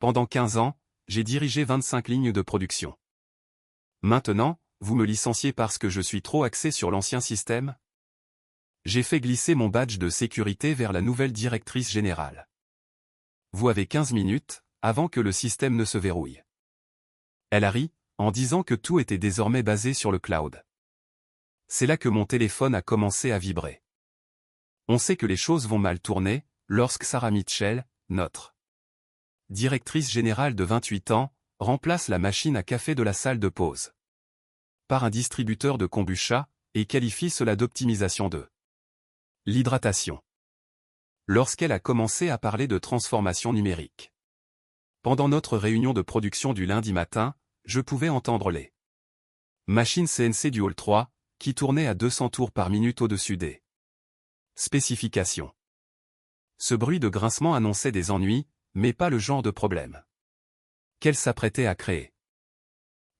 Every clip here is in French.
pendant 15 ans, j'ai dirigé 25 lignes de production. Maintenant, vous me licenciez parce que je suis trop axé sur l'ancien système? J'ai fait glisser mon badge de sécurité vers la nouvelle directrice générale. Vous avez 15 minutes, avant que le système ne se verrouille. Elle a ri, en disant que tout était désormais basé sur le cloud. C'est là que mon téléphone a commencé à vibrer. On sait que les choses vont mal tourner, lorsque Sarah Mitchell, notre directrice générale de 28 ans, remplace la machine à café de la salle de pause par un distributeur de kombucha, et qualifie cela d'optimisation de l'hydratation. Lorsqu'elle a commencé à parler de transformation numérique. Pendant notre réunion de production du lundi matin, je pouvais entendre les machines CNC du Hall 3, qui tournaient à 200 tours par minute au-dessus des spécifications. Ce bruit de grincement annonçait des ennuis, mais pas le genre de problème qu'elle s'apprêtait à créer.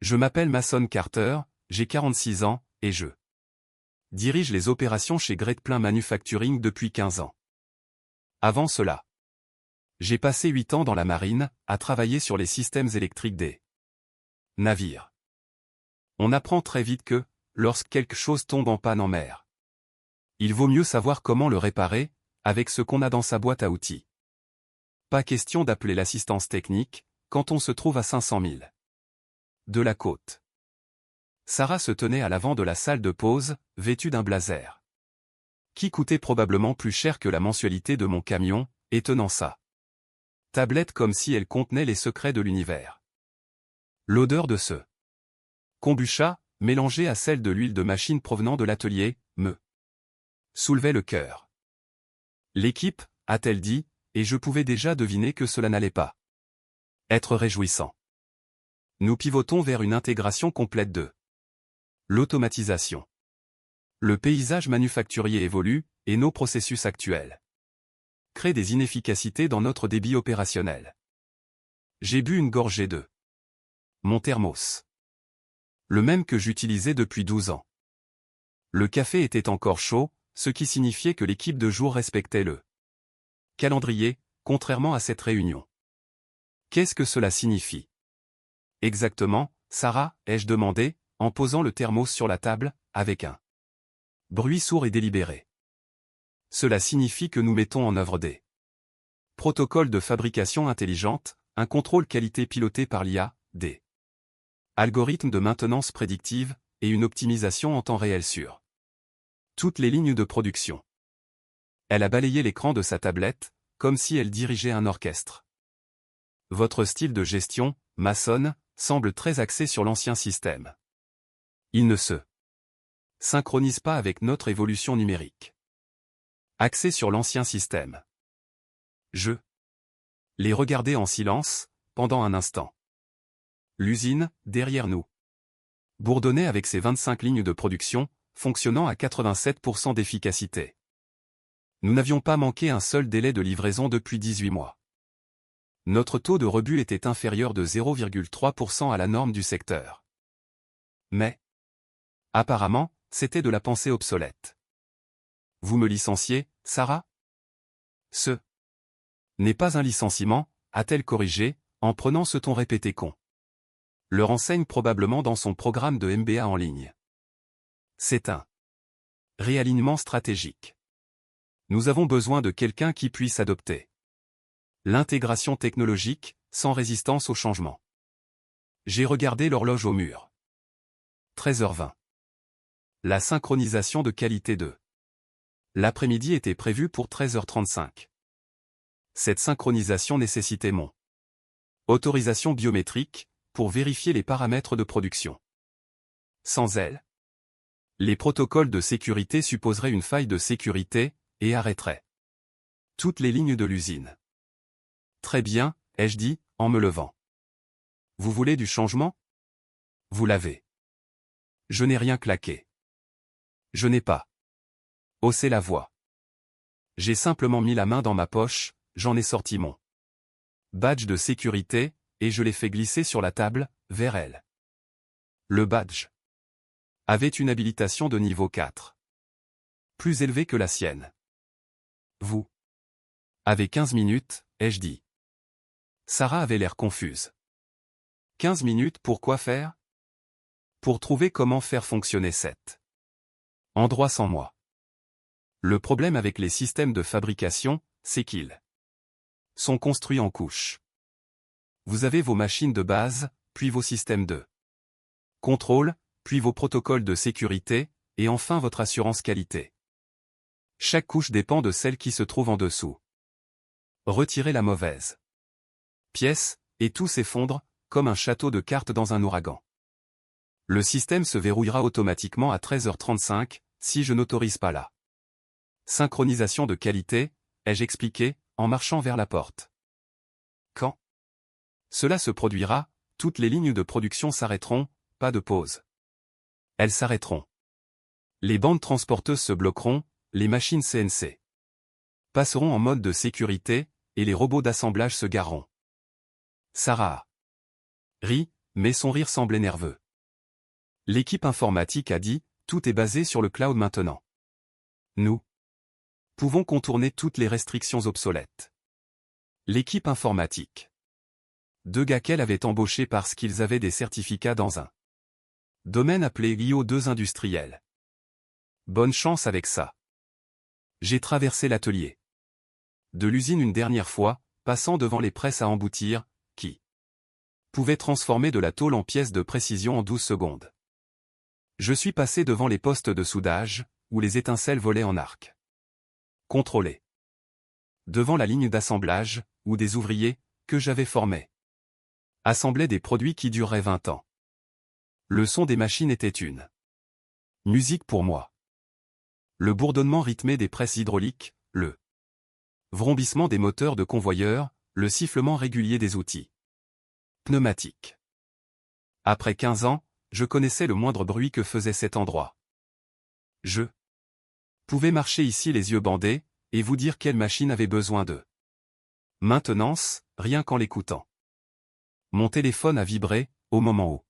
Je m'appelle Mason Carter, j'ai 46 ans, et je dirige les opérations chez Great Plains Manufacturing depuis 15 ans. Avant cela, j'ai passé 8 ans dans la marine, à travailler sur les systèmes électriques des navires. On apprend très vite que, lorsque quelque chose tombe en panne en mer, il vaut mieux savoir comment le réparer, avec ce qu'on a dans sa boîte à outils. Pas question d'appeler l'assistance technique, quand on se trouve à 500 000 de la côte. Sarah se tenait à l'avant de la salle de pause, vêtue d'un blazer, qui coûtait probablement plus cher que la mensualité de mon camion, et tenant sa tablette comme si elle contenait les secrets de l'univers. L'odeur de ce kombucha, mélangée à celle de l'huile de machine provenant de l'atelier, me soulevait le cœur. L'équipe, a-t-elle dit, et je pouvais déjà deviner que cela n'allait pas être réjouissant. Nous pivotons vers une intégration complète de l'automatisation. Le paysage manufacturier évolue, et nos processus actuels créent des inefficacités dans notre débit opérationnel. J'ai bu une gorgée de mon thermos. Le même que j'utilisais depuis 12 ans. Le café était encore chaud, ce qui signifiait que l'équipe de jour respectait le calendrier, contrairement à cette réunion. Qu'est-ce que cela signifie? Exactement, Sarah, ai-je demandé, en posant le thermos sur la table, avec un bruit sourd et délibéré. Cela signifie que nous mettons en œuvre des protocoles de fabrication intelligente, un contrôle qualité piloté par l'IA, des algorithmes de maintenance prédictive, et une optimisation en temps réel sur toutes les lignes de production. Elle a balayé l'écran de sa tablette, comme si elle dirigeait un orchestre. Votre style de gestion, Mason, semble très axé sur l'ancien système. Il ne se synchronise pas avec notre évolution numérique. Axé sur l'ancien système. Je les regardais en silence, pendant un instant. L'usine, derrière nous, bourdonnait avec ses 25 lignes de production, fonctionnant à 87% d'efficacité. Nous n'avions pas manqué un seul délai de livraison depuis 18 mois. Notre taux de rebut était inférieur de 0,3% à la norme du secteur. Mais, apparemment, c'était de la pensée obsolète. Vous me licenciez, Sarah? Ce n'est pas un licenciement, a-t-elle corrigé, en prenant ce ton répété con. Le renseigne probablement dans son programme de MBA en ligne. C'est un réalignement stratégique. Nous avons besoin de quelqu'un qui puisse adopter l'intégration technologique, sans résistance au changement. J'ai regardé l'horloge au mur. 13h20. La synchronisation de qualité de l'après-midi était prévue pour 13h35. Cette synchronisation nécessitait mon autorisation biométrique, pour vérifier les paramètres de production. Sans elle, les protocoles de sécurité supposeraient une faille de sécurité, et arrêteraient toutes les lignes de l'usine. Très bien, ai-je dit, en me levant. Vous voulez du changement? Vous l'avez. Je n'ai rien claqué. Je n'ai pas haussé la voix. J'ai simplement mis la main dans ma poche, j'en ai sorti mon badge de sécurité, et je l'ai fait glisser sur la table, vers elle. Le badge avait une habilitation de niveau 4. Plus élevée que la sienne. Vous avez 15 minutes, ai-je dit. Sarah avait l'air confuse. 15 minutes pour quoi faire? Pour trouver comment faire fonctionner cet endroit sans moi. Le problème avec les systèmes de fabrication, c'est qu'ils sont construits en couches. Vous avez vos machines de base, puis vos systèmes de contrôle, puis vos protocoles de sécurité, et enfin votre assurance qualité. Chaque couche dépend de celle qui se trouve en dessous. Retirez la mauvaise pièce, et tout s'effondre, comme un château de cartes dans un ouragan. Le système se verrouillera automatiquement à 13h35, si je n'autorise pas la synchronisation de qualité, ai-je expliqué, en marchant vers la porte. Quand cela se produira, toutes les lignes de production s'arrêteront, pas de pause. Elles s'arrêteront. Les bandes transporteuses se bloqueront, les machines CNC passeront en mode de sécurité, et les robots d'assemblage se gareront. Sarah rit, mais son rire semblait nerveux. L'équipe informatique a dit, tout est basé sur le cloud maintenant. Nous pouvons contourner toutes les restrictions obsolètes. L'équipe informatique. 2 gars qu'elle avait embauchés parce qu'ils avaient des certificats dans un domaine appelé IO2 industriel. Bonne chance avec ça. J'ai traversé l'atelier de l'usine une dernière fois, passant devant les presses à emboutir, qui pouvaient transformer de la tôle en pièces de précision en 12 secondes. Je suis passé devant les postes de soudage, où les étincelles volaient en arc contrôlé. Devant la ligne d'assemblage, où des ouvriers, que j'avais formés, assemblaient des produits qui dureraient 20 ans. Le son des machines était une musique pour moi. Le bourdonnement rythmé des presses hydrauliques, le vrombissement des moteurs de convoyeurs, le sifflement régulier des outils pneumatiques. Après 15 ans, je connaissais le moindre bruit que faisait cet endroit. Je pouvais marcher ici les yeux bandés, et vous dire quelle machine avait besoin de maintenance, rien qu'en l'écoutant. Mon téléphone a vibré, au moment où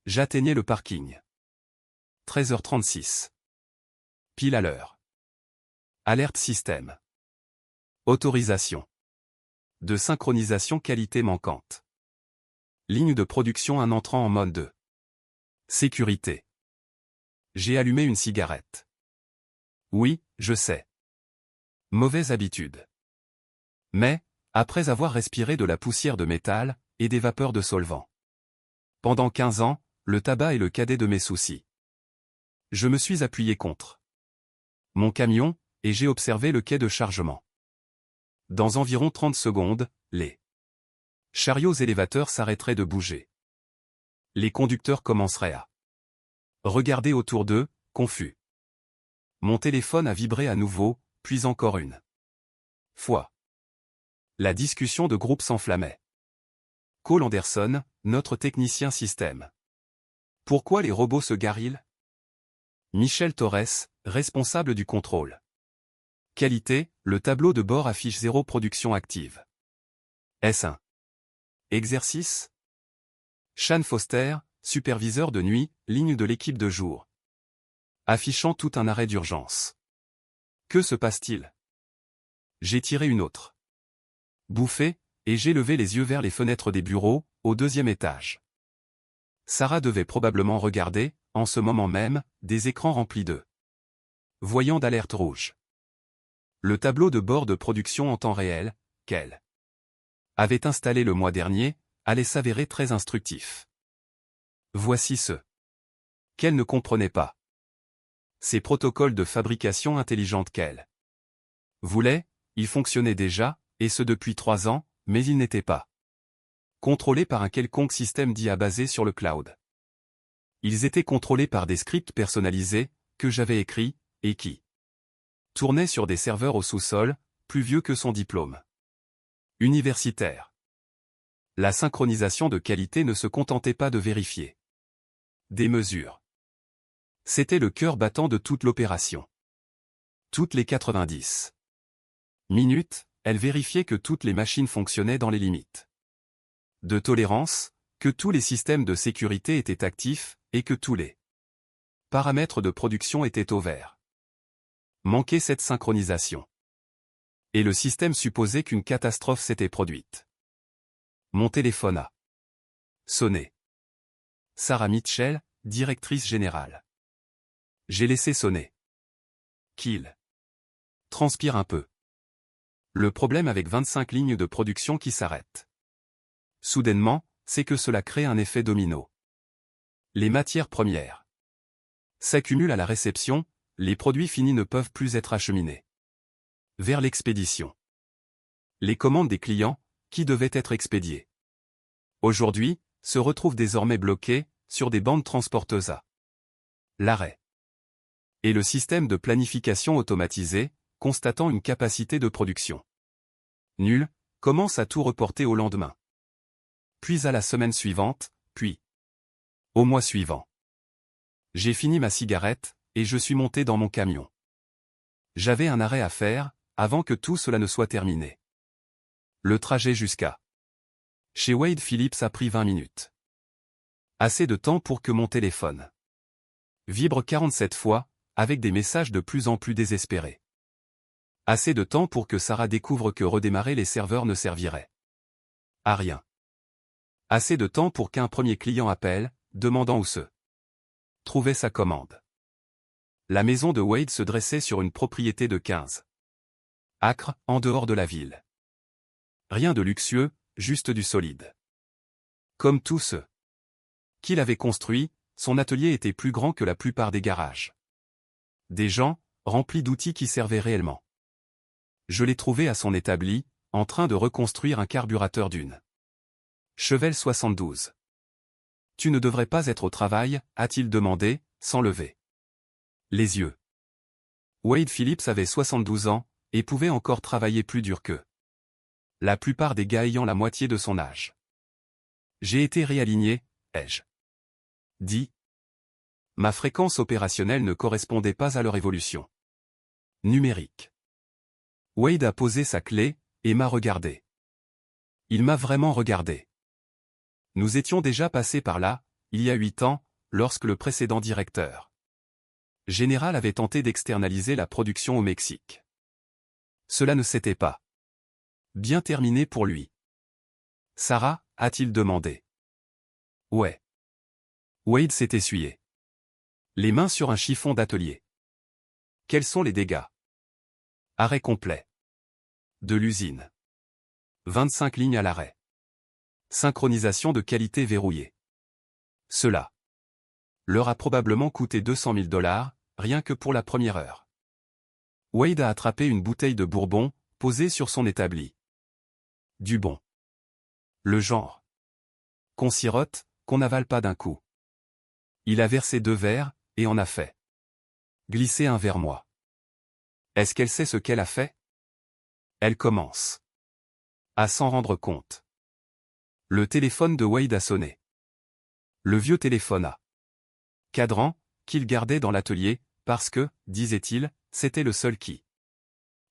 j'atteignais le parking. 13h36. Pile à l'heure. Alerte système. Autorisation de synchronisation qualité manquante. Ligne de production un entrant en mode de sécurité. J'ai allumé une cigarette. Oui, je sais. Mauvaise habitude. Mais, après avoir respiré de la poussière de métal, et des vapeurs de solvant. Pendant 15 ans, le tabac est le cadet de mes soucis. Je me suis appuyé contre mon camion, et j'ai observé le quai de chargement. Dans environ 30 secondes, les chariots élévateurs s'arrêteraient de bouger. Les conducteurs commenceraient à regarder autour d'eux, confus. Mon téléphone a vibré à nouveau, puis encore une fois. La discussion de groupe s'enflammait. Cole Anderson, notre technicien système. Pourquoi les robots se garent-ils? Michel Torres, responsable du contrôle. Qualité, le tableau de bord affiche 0 production active. Est-ce un exercice? Sean Foster, superviseur de nuit, ligne de l'équipe de jour. Affichant tout un arrêt d'urgence. Que se passe-t-il? J'ai tiré une autre bouffée, et j'ai levé les yeux vers les fenêtres des bureaux, au 2e étage. Sarah devait probablement regarder, en ce moment même, des écrans remplis de voyants d'alerte rouge. Le tableau de bord de production en temps réel, qu'elle avait installé le mois dernier, allait s'avérer très instructif. Voici ce qu'elle ne comprenait pas. Ces protocoles de fabrication intelligente qu'elle voulait, ils fonctionnaient déjà, et ce depuis 3 ans, mais ils n'étaient pas contrôlés par un quelconque système d'IA basé sur le cloud. Ils étaient contrôlés par des scripts personnalisés, que j'avais écrits, et qui tournaient sur des serveurs au sous-sol, plus vieux que son diplôme universitaire. La synchronisation de qualité ne se contentait pas de vérifier des mesures. C'était le cœur battant de toute l'opération. Toutes les 90 minutes, elle vérifiait que toutes les machines fonctionnaient dans les limites de tolérance, que tous les systèmes de sécurité étaient actifs, et que tous les paramètres de production étaient au vert. Manquait cette synchronisation. Et le système supposait qu'une catastrophe s'était produite. Mon téléphone a sonné. Sarah Mitchell, directrice générale. J'ai laissé sonner. Qu'il transpire un peu. Le problème avec 25 lignes de production qui s'arrêtent soudainement, c'est que cela crée un effet domino. Les matières premières s'accumulent à la réception, les produits finis ne peuvent plus être acheminés vers l'expédition. Les commandes des clients, qui devaient être expédiées aujourd'hui, se retrouvent désormais bloquées sur des bandes transporteuses à l'arrêt. Et le système de planification automatisé, constatant une capacité de production nulle, commence à tout reporter au lendemain. Puis à la semaine suivante, puis au mois suivant. J'ai fini ma cigarette, et je suis monté dans mon camion. J'avais un arrêt à faire, avant que tout cela ne soit terminé. Le trajet jusqu'à chez Wade Phillips a pris 20 minutes. Assez de temps pour que mon téléphone vibre 47 fois, avec des messages de plus en plus désespérés. Assez de temps pour que Sarah découvre que redémarrer les serveurs ne servirait à rien. Assez de temps pour qu'un premier client appelle, demandant où se trouvait sa commande. La maison de Wade se dressait sur une propriété de 15 acres, en dehors de la ville. Rien de luxueux, juste du solide. Comme tous ceux qu'il avait construits, son atelier était plus grand que la plupart des garages. Des gens, remplis d'outils qui servaient réellement. Je l'ai trouvé à son établi, en train de reconstruire un carburateur d'une Chevelle 72. Tu ne devrais pas être au travail, a-t-il demandé, sans lever les yeux. Wade Phillips avait 72 ans, et pouvait encore travailler plus dur qu'eux. La plupart des gars ayant la moitié de son âge. J'ai été réaligné, ai-je dit. Ma fréquence opérationnelle ne correspondait pas à leur évolution numérique. Wade a posé sa clé, et m'a regardé. Il m'a vraiment regardé. Nous étions déjà passés par là, il y a 8 ans, lorsque le précédent directeur général avait tenté d'externaliser la production au Mexique. Cela ne s'était pas bien terminé pour lui. Sarah, a-t-il demandé. Ouais. Wade s'est essuyé les mains sur un chiffon d'atelier. Quels sont les dégâts? Arrêt complet de l'usine. 25 lignes à l'arrêt. Synchronisation de qualité verrouillée. Cela leur a probablement coûté 200 000 $, rien que pour la première heure. Wade a attrapé une bouteille de bourbon, posée sur son établi. Du bon. Le genre qu'on sirote, qu'on n'avale pas d'un coup. Il a versé 2 verres, et en a fait glisser un vers moi. Est-ce qu'elle sait ce qu'elle a fait? Elle commence à s'en rendre compte. Le téléphone de Wade a sonné. Le vieux téléphone à cadran, qu'il gardait dans l'atelier, parce que, disait-il, c'était le seul qui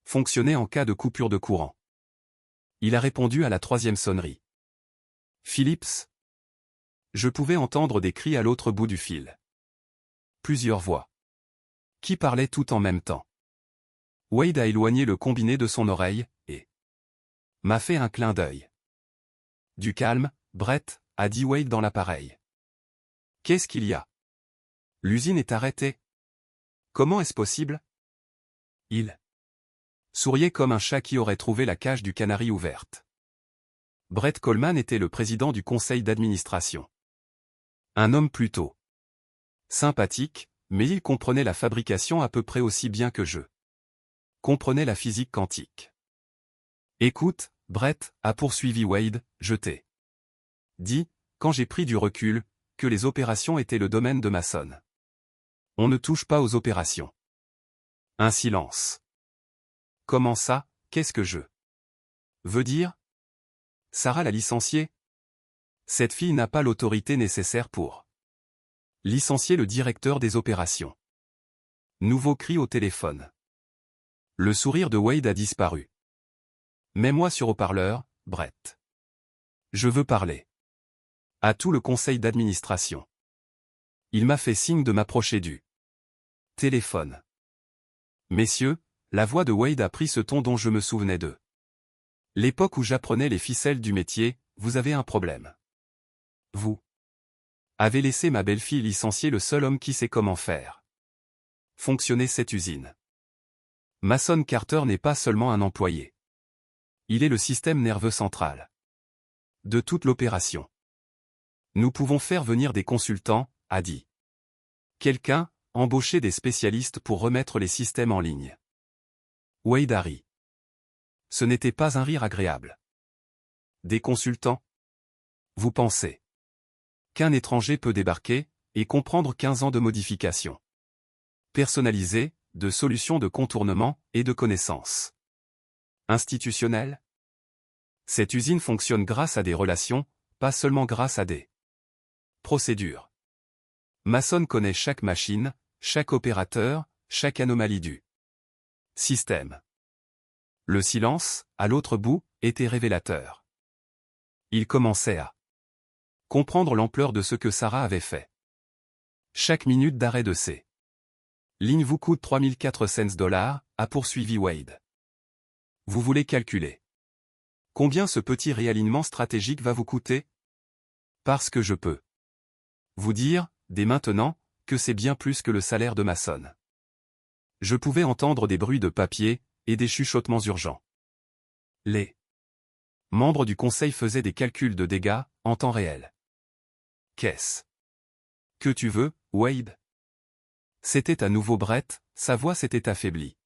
fonctionnait en cas de coupure de courant. Il a répondu à la 3e sonnerie. Phillips. Je pouvais entendre des cris à l'autre bout du fil. Plusieurs voix qui parlaient tout en même temps. Wade a éloigné le combiné de son oreille, et m'a fait un clin d'œil. Du calme, Brett, a dit Wade dans l'appareil. Qu'est-ce qu'il y a? L'usine est arrêtée. Comment est-ce possible? Il souriait comme un chat qui aurait trouvé la cage du canari ouverte. Brett Coleman était le président du conseil d'administration. Un homme plutôt sympathique, mais il comprenait la fabrication à peu près aussi bien que je comprenais la physique quantique. Écoute, Brett, a poursuivi Wade, je t'ai dit, quand j'ai pris du recul, que les opérations étaient le domaine de Mason. On ne touche pas aux opérations. Un silence. Comment ça, qu'est-ce que je veux dire? Sarah l'a licenciée. Cette fille n'a pas l'autorité nécessaire pour licencier le directeur des opérations. Nouveau cri au téléphone. Le sourire de Wade a disparu. Mets-moi sur haut-parleur, Brett. Je veux parler à tout le conseil d'administration. Il m'a fait signe de m'approcher du téléphone. Messieurs, la voix de Wade a pris ce ton dont je me souvenais de l'époque où j'apprenais les ficelles du métier, vous avez un problème. Vous avez laissé ma belle-fille licencier le seul homme qui sait comment faire fonctionner cette usine. Mason Carter n'est pas seulement un employé. Il est le système nerveux central de toute l'opération. Nous pouvons faire venir des consultants, a dit quelqu'un, embaucher des spécialistes pour remettre les systèmes en ligne. Wade a ri. Ce n'était pas un rire agréable. Des consultants? Vous pensez qu'un étranger peut débarquer et comprendre 15 ans de modifications personnalisées, de solutions de contournement et de connaissances institutionnelles? Cette usine fonctionne grâce à des relations, pas seulement grâce à des procédures. Mason connaît chaque machine, chaque opérateur, chaque anomalie du système. Le silence, à l'autre bout, était révélateur. Il commençait à comprendre l'ampleur de ce que Sarah avait fait. Chaque minute d'arrêt de ces lignes vous coûte 3400 $, a poursuivi Wade. Vous voulez calculer combien ce petit réalignement stratégique va vous coûter? Parce que je peux vous dire, dès maintenant, que c'est bien plus que le salaire de Mason. Je pouvais entendre des bruits de papier et des chuchotements urgents. Les membres du conseil faisaient des calculs de dégâts en temps réel. Qu'est-ce que tu veux, Wade? C'était à nouveau Brett, sa voix s'était affaiblie.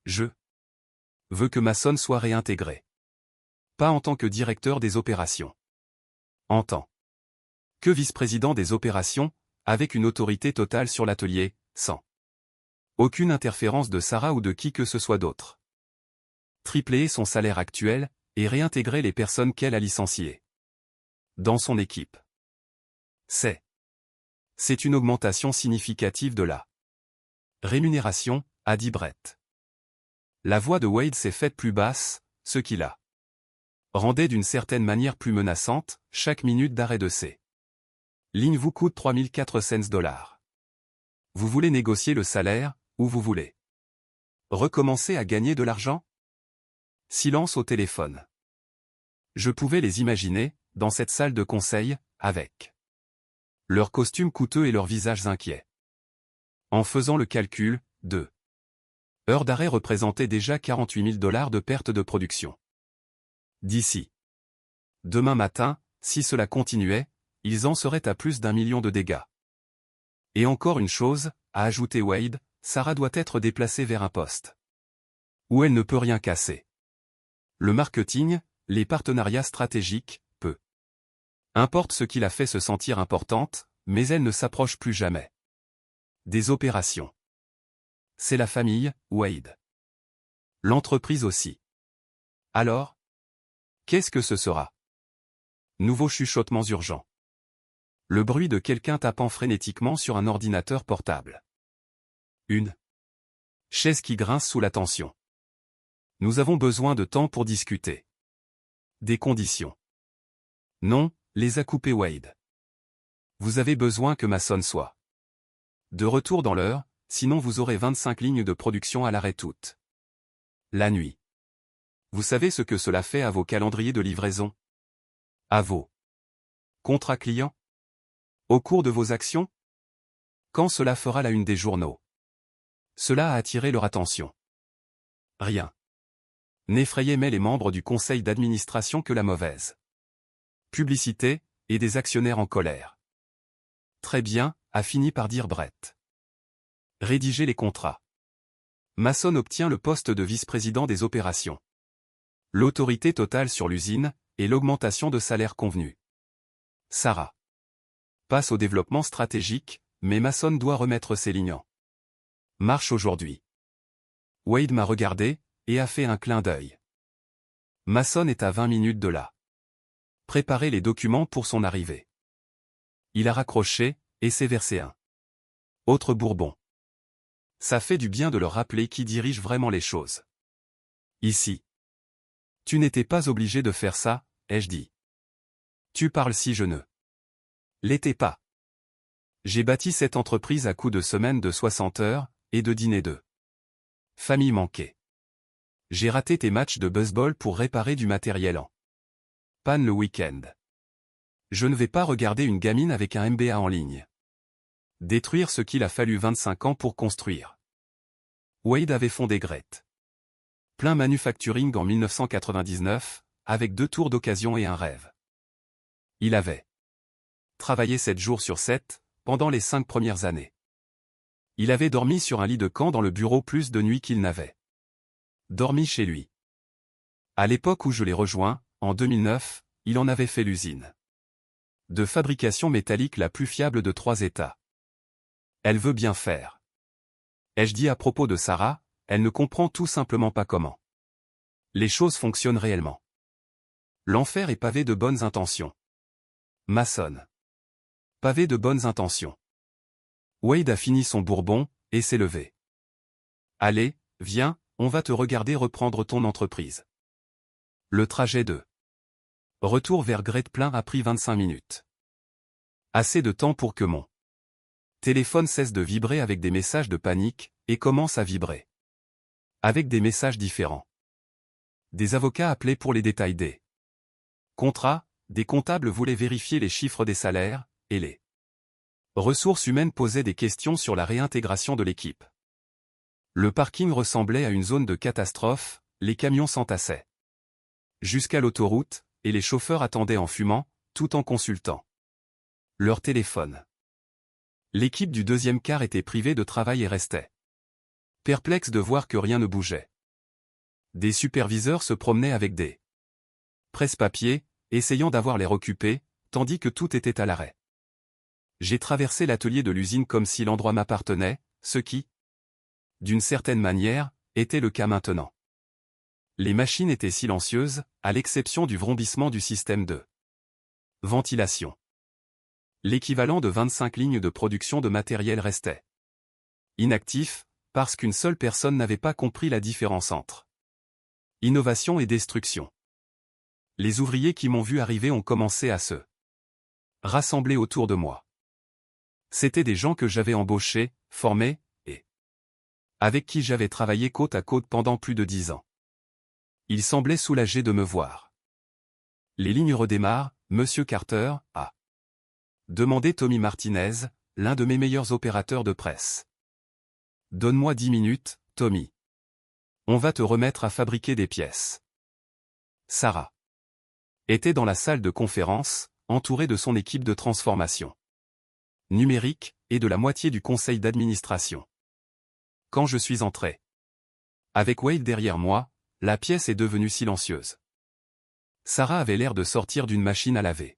Je veux que Mason soit réintégré. Pas en tant que directeur des opérations. En tant que vice-président des opérations, avec une autorité totale sur l'atelier, sans aucune interférence de Sarah ou de qui que ce soit d'autre. Tripler son salaire actuel, et réintégrer les personnes qu'elle a licenciées dans son équipe. C'est une augmentation significative de la rémunération, a dit Brett. La voix de Wade s'est faite plus basse, ce qui la rendait d'une certaine manière plus menaçante. Chaque minute d'arrêt de ces lignes vous coûte 3400 $. Vous voulez négocier le salaire, ou vous voulez recommencer à gagner de l'argent? Silence au téléphone. Je pouvais les imaginer, dans cette salle de conseil, avec leurs costumes coûteux et leurs visages inquiets. En faisant le calcul, 2 heures d'arrêt représentaient déjà 48 000 $ de perte de production. D'ici demain matin, si cela continuait, ils en seraient à plus d'1 million de dégâts. Et encore une chose, a ajouté Wade, Sarah doit être déplacée vers un poste où elle ne peut rien casser. Le marketing, les partenariats stratégiques, peu importe ce qui la fait se sentir importante, mais elle ne s'approche plus jamais des opérations. C'est la famille, Wade. L'entreprise aussi. Alors? Qu'est-ce que ce sera? Nouveaux chuchotements urgents. Le bruit de quelqu'un tapant frénétiquement sur un ordinateur portable. Une chaise qui grince sous la tension. Nous avons besoin de temps pour discuter. Des conditions. Non, les a coupés Wade. Vous avez besoin que Mason soit de retour dans l'heure, sinon vous aurez 25 lignes de production à l'arrêt toute la nuit. Vous savez ce que cela fait à vos calendriers de livraison? À vos contrats clients? Au cours de vos actions? Quand cela fera la une des journaux? Cela a attiré leur attention. Rien n'effrayait mais les membres du conseil d'administration que la mauvaise publicité, et des actionnaires en colère. Très bien, a fini par dire Brett. Rédiger les contrats. Mason obtient le poste de vice-président des opérations. L'autorité totale sur l'usine, et l'augmentation de salaire convenue. Sarah passe au développement stratégique, mais Mason doit remettre ses lignes en marche aujourd'hui. Wade m'a regardé, et a fait un clin d'œil. Mason est à 20 minutes de là. Préparer les documents pour son arrivée. Il a raccroché, et s'est versé un autre bourbon. Ça fait du bien de leur rappeler qui dirige vraiment les choses. Ici. Tu n'étais pas obligé de faire ça, ai-je dit. Tu parles si je ne l'étais pas. J'ai bâti cette entreprise à coups de semaines de 60 heures, et de dîners de famille manquée. J'ai raté tes matchs de baseball pour réparer du matériel en panne le week-end. Je ne vais pas regarder une gamine avec un MBA en ligne. Détruire ce qu'il a fallu 25 ans pour construire. Wade avait fondé Gret. Plein Manufacturing en 1999, avec 2 tours d'occasion et un rêve. Il avait travaillé 7 jours sur 7, pendant les 5 premières années. Il avait dormi sur un lit de camp dans le bureau plus de nuits qu'il n'avait dormi chez lui. À l'époque où je l'ai rejoint, en 2009, il en avait fait l'usine de fabrication métallique la plus fiable de 3 États. Elle veut bien faire. Ai-je dit à propos de Sarah, elle ne comprend tout simplement pas comment les choses fonctionnent réellement. L'enfer est pavé de bonnes intentions. Mason. Pavé de bonnes intentions. Wade a fini son bourbon, et s'est levé. Allez, viens, on va te regarder reprendre ton entreprise. Le trajet de retour vers Great Plains a pris 25 minutes. Assez de temps pour que mon téléphone cesse de vibrer avec des messages de panique, et commence à vibrer. Avec des messages différents. Des avocats appelaient pour les détails des contrats, des comptables voulaient vérifier les chiffres des salaires, et les ressources humaines posaient des questions sur la réintégration de l'équipe. Le parking ressemblait à une zone de catastrophe, les camions s'entassaient jusqu'à l'autoroute, et les chauffeurs attendaient en fumant, tout en consultant leur téléphone. L'équipe du deuxième quart était privée de travail et restait perplexe de voir que rien ne bougeait. Des superviseurs se promenaient avec des presse-papiers, essayant d'avoir l'air occupé, tandis que tout était à l'arrêt. J'ai traversé l'atelier de l'usine comme si l'endroit m'appartenait, ce qui, d'une certaine manière, était le cas maintenant. Les machines étaient silencieuses, à l'exception du vrombissement du système de ventilation. L'équivalent de 25 lignes de production de matériel restait inactif, parce qu'une seule personne n'avait pas compris la différence entre innovation et destruction. Les ouvriers qui m'ont vu arriver ont commencé à se rassembler autour de moi. C'étaient des gens que j'avais embauchés, formés, et avec qui j'avais travaillé côte à côte pendant plus de 10 ans. Ils semblaient soulagés de me voir. Les lignes redémarrent, Monsieur Carter, a demandé Tommy Martinez, l'un de mes meilleurs opérateurs de presse. Donne-moi 10 minutes, Tommy. On va te remettre à fabriquer des pièces. Sarah était dans la salle de conférence, entourée de son équipe de transformation numérique, et de la moitié du conseil d'administration. Quand je suis entré, avec Wade derrière moi, la pièce est devenue silencieuse. Sarah avait l'air de sortir d'une machine à laver.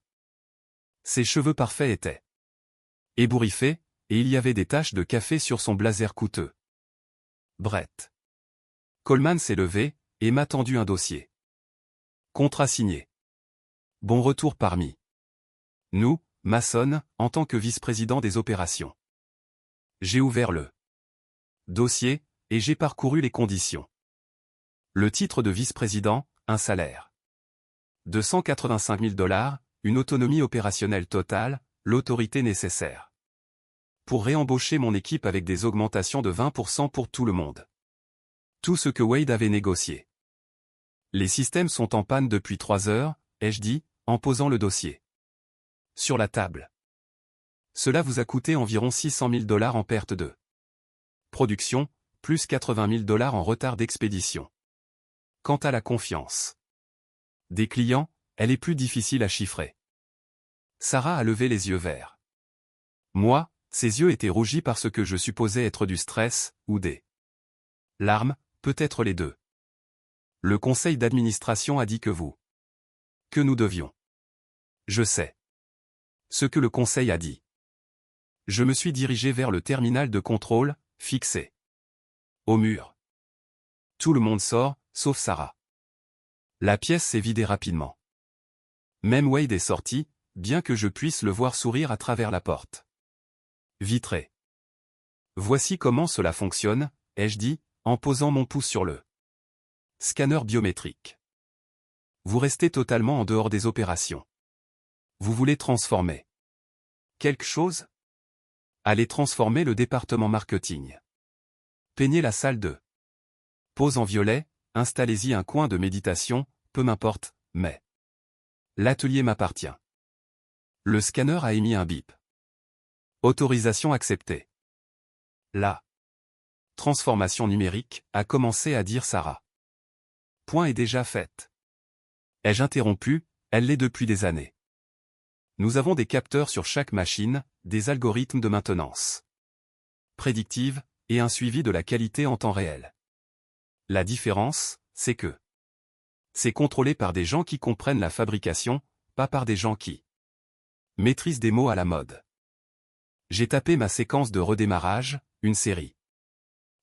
Ses cheveux parfaits étaient ébouriffés, et il y avait des taches de café sur son blazer coûteux. Brett Coleman s'est levé, et m'a tendu un dossier. Contrat signé. Bon retour parmi nous, Mason, en tant que vice-président des opérations. J'ai ouvert le dossier, et j'ai parcouru les conditions. Le titre de vice-président, un salaire de 185 000 $, une autonomie opérationnelle totale, l'autorité nécessaire pour réembaucher mon équipe avec des augmentations de 20% pour tout le monde. Tout ce que Wade avait négocié. Les systèmes sont en panne depuis 3 heures, ai-je dit, en posant le dossier sur la table. Cela vous a coûté environ 600 000 $ en perte de production, plus 80 000 $ en retard d'expédition. Quant à la confiance des clients, elle est plus difficile à chiffrer. Sarah a levé les yeux vers moi, ses yeux étaient rougis par ce que je supposais être du stress, ou des larmes, peut-être les deux. Le conseil d'administration a dit que nous devions. Je sais ce que le conseil a dit. Je me suis dirigé vers le terminal de contrôle, fixé au mur. Tout le monde sort, sauf Sarah. La pièce s'est vidée rapidement. Même Wade est sorti, bien que je puisse le voir sourire à travers la porte vitrée. Voici comment cela fonctionne, ai-je dit, en posant mon pouce sur le scanner biométrique. Vous restez totalement en dehors des opérations. Vous voulez transformer quelque chose? Allez transformer le département marketing. Peignez la salle de pause en violet, installez-y un coin de méditation, peu m'importe, mais L'atelier m'appartient. Le scanner a émis un bip. Autorisation acceptée. La transformation numérique a commencé à dire Sarah. Point est déjà faite. Ai-je interrompu? Elle l'est depuis des années. Nous avons des capteurs sur chaque machine, des algorithmes de maintenance prédictive, et un suivi de la qualité en temps réel. La différence, c'est que c'est contrôlé par des gens qui comprennent la fabrication, pas par des gens qui maîtrisent des mots à la mode. J'ai tapé ma séquence de redémarrage, une série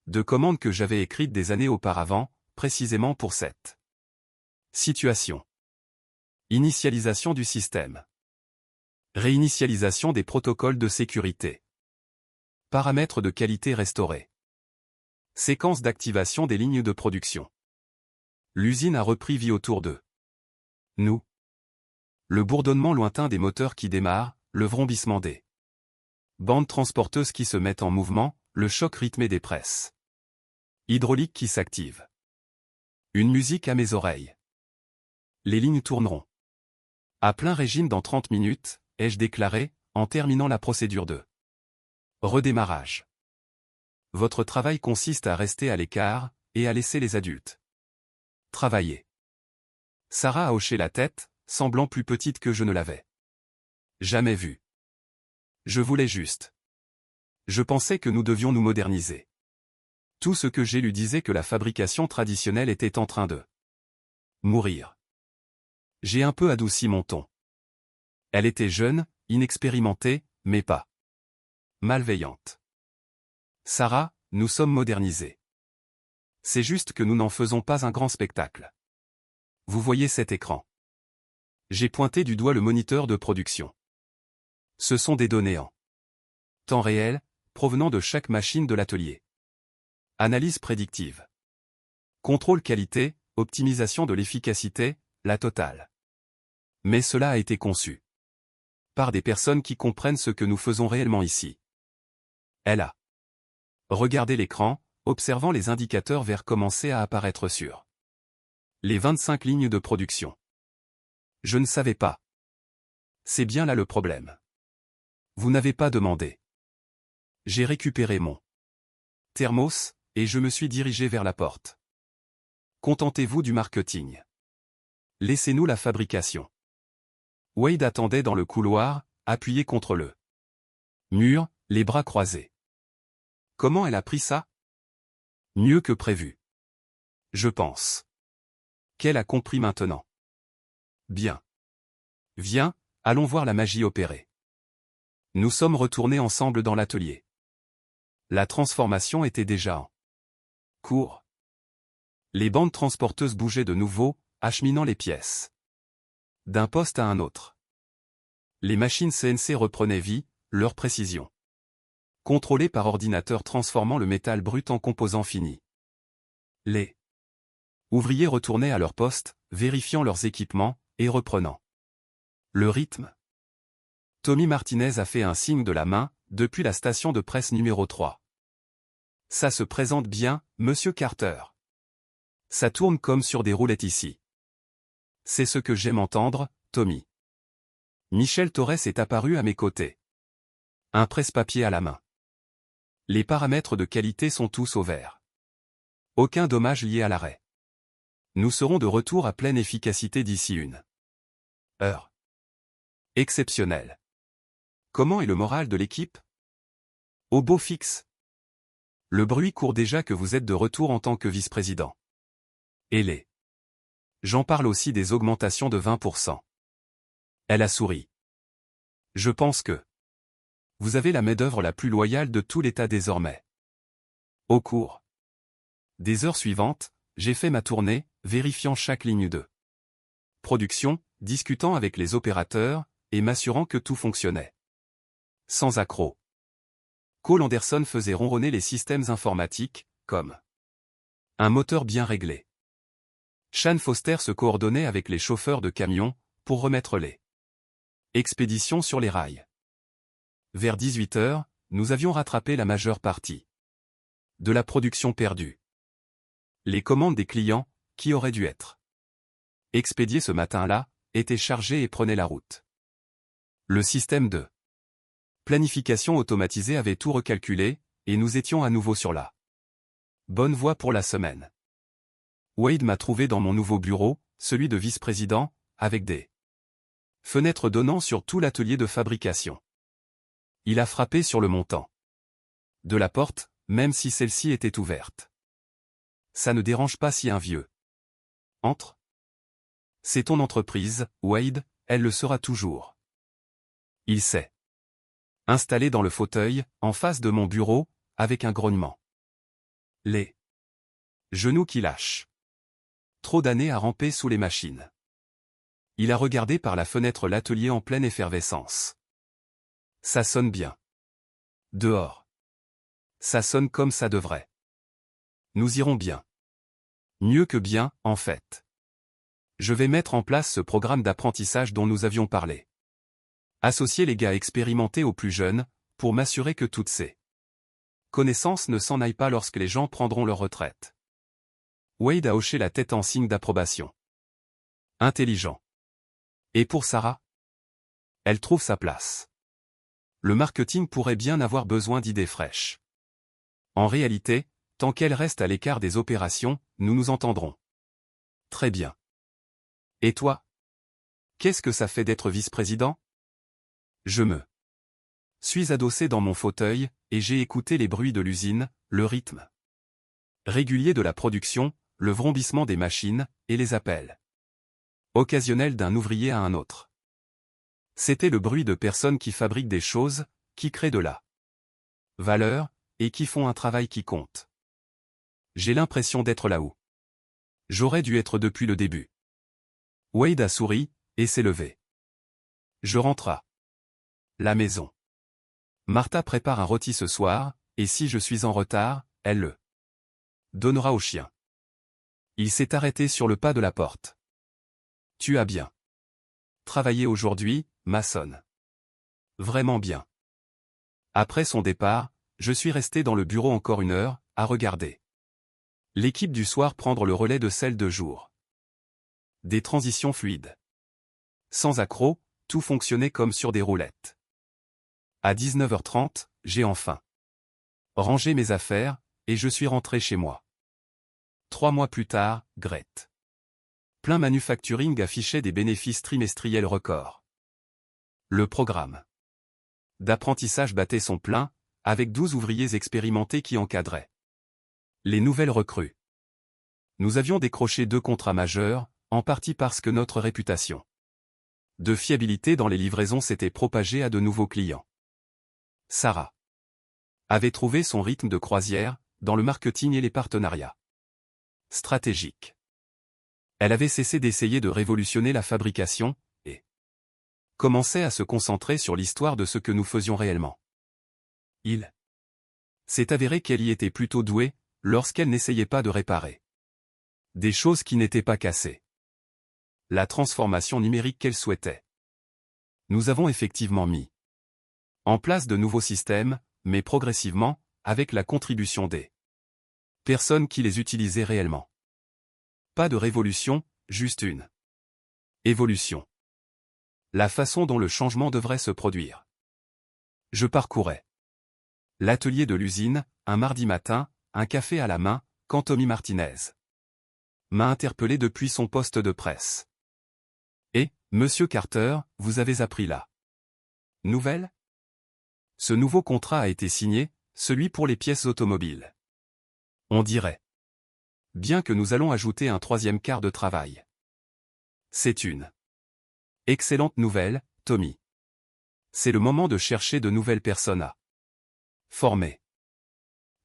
de commandes que j'avais écrites des années auparavant, précisément pour cette situation. Initialisation du système. Réinitialisation des protocoles de sécurité. Paramètres de qualité restaurés. Séquence d'activation des lignes de production. L'usine a repris vie autour d'eux. Nous. Le bourdonnement lointain des moteurs qui démarrent, le vrombissement des bandes transporteuses qui se mettent en mouvement, le choc rythmé des presses hydrauliques qui s'activent. Une musique à mes oreilles. Les lignes tourneront à plein régime dans 30 minutes, ai-je déclaré, en terminant la procédure de redémarrage. Votre travail consiste à rester à l'écart, et à laisser les adultes travailler. Sarah a hoché la tête, semblant plus petite que je ne l'avais jamais vue. Je voulais juste. Je pensais que nous devions nous moderniser. Tout ce que j'ai lu disait que la fabrication traditionnelle était en train de mourir. J'ai un peu adouci mon ton. Elle était jeune, inexpérimentée, mais pas malveillante. Sarah, nous sommes modernisés. C'est juste que nous n'en faisons pas un grand spectacle. Vous voyez cet écran. J'ai pointé du doigt le moniteur de production. Ce sont des données en temps réel, provenant de chaque machine de l'atelier. Analyse prédictive. Contrôle qualité, optimisation de l'efficacité, la totale. Mais cela a été conçu par des personnes qui comprennent ce que nous faisons réellement ici. Elle a regardé l'écran, observant les indicateurs verts commencer à apparaître sur les 25 lignes de production. Je ne savais pas. C'est bien là le problème. Vous n'avez pas demandé. J'ai récupéré mon thermos, et je me suis dirigé vers la porte. Contentez-vous du marketing. Laissez-nous la fabrication. Wade attendait dans le couloir, appuyé contre le mur, les bras croisés. Comment elle a pris ça? Mieux que prévu. Je pense qu'elle a compris maintenant. Bien. Viens, allons voir la magie opérer. Nous sommes retournés ensemble dans l'atelier. La transformation était déjà en cours. Les bandes transporteuses bougeaient de nouveau, acheminant les pièces d'un poste à un autre. Les machines CNC reprenaient vie, leur précision contrôlée par ordinateur transformant le métal brut en composants finis. Les ouvriers retournaient à leur poste, vérifiant leurs équipements, et reprenant le rythme. Tommy Martinez a fait un signe de la main, depuis la station de presse numéro 3. Ça se présente bien, Monsieur Carter. Ça tourne comme sur des roulettes ici. C'est ce que j'aime entendre, Tommy. Michel Torres est apparu à mes côtés. Un presse-papier à la main. Les paramètres de qualité sont tous au vert. Aucun dommage lié à l'arrêt. Nous serons de retour à pleine efficacité d'ici une heure. Exceptionnel. Comment est le moral de l'équipe? Au beau fixe. Le bruit court déjà que vous êtes de retour en tant que vice-président. Et les. J'en parle aussi des augmentations de 20%. Elle a souri. Je pense que vous avez la main-d'œuvre la plus loyale de tout l'État désormais. Au cours des heures suivantes, j'ai fait ma tournée, vérifiant chaque ligne de production, discutant avec les opérateurs, et m'assurant que tout fonctionnait sans accroc. Cole Anderson faisait ronronner les systèmes informatiques, comme un moteur bien réglé. Sean Foster se coordonnait avec les chauffeurs de camions, pour remettre les expéditions sur les rails. Vers 18 h, nous avions rattrapé la majeure partie de la production perdue. Les commandes des clients, qui auraient dû être expédiées ce matin-là, était chargé et prenait la route. Le système de planification automatisée avait tout recalculé, et nous étions à nouveau sur la bonne voie pour la semaine. Wade m'a trouvé dans mon nouveau bureau, celui de vice-président, avec des fenêtres donnant sur tout l'atelier de fabrication. Il a frappé sur le montant de la porte, même si celle-ci était ouverte. Ça ne dérange pas si un vieux entre. C'est ton entreprise, Wade, elle le sera toujours. Il s'est installé dans le fauteuil, en face de mon bureau, avec un grognement. Les genoux qui lâchent. Trop d'années à ramper sous les machines. Il a regardé par la fenêtre l'atelier en pleine effervescence. Ça sonne bien. Dehors. Ça sonne comme ça devrait. Nous irons bien. Mieux que bien, en fait. Je vais mettre en place ce programme d'apprentissage dont nous avions parlé. Associer les gars expérimentés aux plus jeunes, pour m'assurer que toutes ces connaissances ne s'en aillent pas lorsque les gens prendront leur retraite. Wade a hoché la tête en signe d'approbation. Intelligent. Et pour Sarah? Elle trouve sa place. Le marketing pourrait bien avoir besoin d'idées fraîches. En réalité, tant qu'elle reste à l'écart des opérations, nous nous entendrons. Très bien. Et toi? Qu'est-ce que ça fait d'être vice-président? Je me suis adossé dans mon fauteuil, et j'ai écouté les bruits de l'usine, le rythme régulier de la production, le vrombissement des machines, et les appels occasionnels d'un ouvrier à un autre. C'était le bruit de personnes qui fabriquent des choses, qui créent de la valeur, et qui font un travail qui compte. J'ai l'impression d'être là où j'aurais dû être depuis le début. Wade a souri, et s'est levé. Je rentre à la maison. Martha prépare un rôti ce soir, et si je suis en retard, elle le donnera au chien. Il s'est arrêté sur le pas de la porte. Tu as bien travaillé aujourd'hui, Mason. Vraiment bien. Après son départ, je suis resté dans le bureau encore 1 heure, à regarder l'équipe du soir prendre le relais de celle de jour. Des transitions fluides. Sans accroc, tout fonctionnait comme sur des roulettes. À 19h30, j'ai enfin rangé mes affaires, et je suis rentré chez moi. 3 mois plus tard, Gret. Plein Manufacturing affichait des bénéfices trimestriels records. Le programme d'apprentissage battait son plein, avec 12 ouvriers expérimentés qui encadraient les nouvelles recrues. Nous avions décroché 2 contrats majeurs, en partie parce que notre réputation de fiabilité dans les livraisons s'était propagée à de nouveaux clients. Sarah avait trouvé son rythme de croisière, dans le marketing et les partenariats stratégiques. Elle avait cessé d'essayer de révolutionner la fabrication, et commençait à se concentrer sur l'histoire de ce que nous faisions réellement. Il s'est avéré qu'elle y était plutôt douée, lorsqu'elle n'essayait pas de réparer des choses qui n'étaient pas cassées. La transformation numérique qu'elle souhaitait. Nous avons effectivement mis en place de nouveaux systèmes, mais progressivement, avec la contribution des personnes qui les utilisaient réellement. Pas de révolution, juste une évolution. La façon dont le changement devrait se produire. Je parcourais l'atelier de l'usine, un mardi matin, un café à la main, quand Tommy Martinez m'a interpellé depuis son poste de presse. Et, Monsieur Carter, vous avez appris la nouvelle? Ce nouveau contrat a été signé, celui pour les pièces automobiles. On dirait bien que nous allons ajouter un 3e quart de travail. C'est une excellente nouvelle, Tommy. C'est le moment de chercher de nouvelles personnes à former.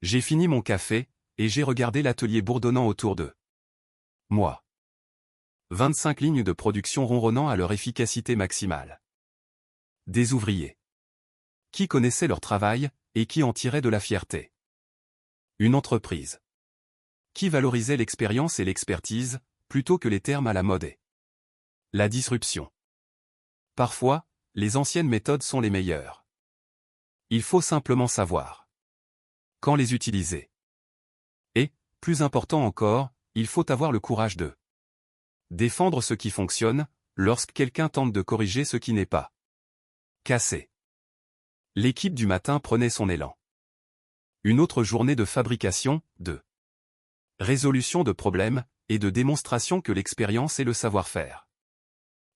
J'ai fini mon café, et j'ai regardé l'atelier bourdonnant autour de moi. 25 lignes de production ronronnant à leur efficacité maximale. Des ouvriers qui connaissaient leur travail, et qui en tiraient de la fierté. Une entreprise qui valorisait l'expérience et l'expertise, plutôt que les termes à la mode et la disruption. Parfois, les anciennes méthodes sont les meilleures. Il faut simplement savoir quand les utiliser. Et, plus important encore, il faut avoir le courage de défendre ce qui fonctionne, Lorsque quelqu'un tente de corriger ce qui n'est pas cassé. L'équipe du matin prenait son élan. Une autre journée de fabrication, de résolution de problèmes, et de démonstration que l'expérience et le savoir-faire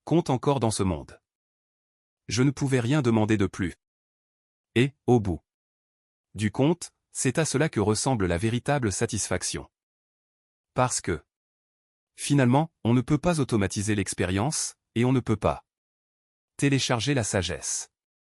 comptent encore dans ce monde. Je ne pouvais rien demander de plus. Et, au bout du compte, c'est à cela que ressemble la véritable satisfaction. Parce que, finalement, on ne peut pas automatiser l'expérience, et on ne peut pas télécharger la sagesse.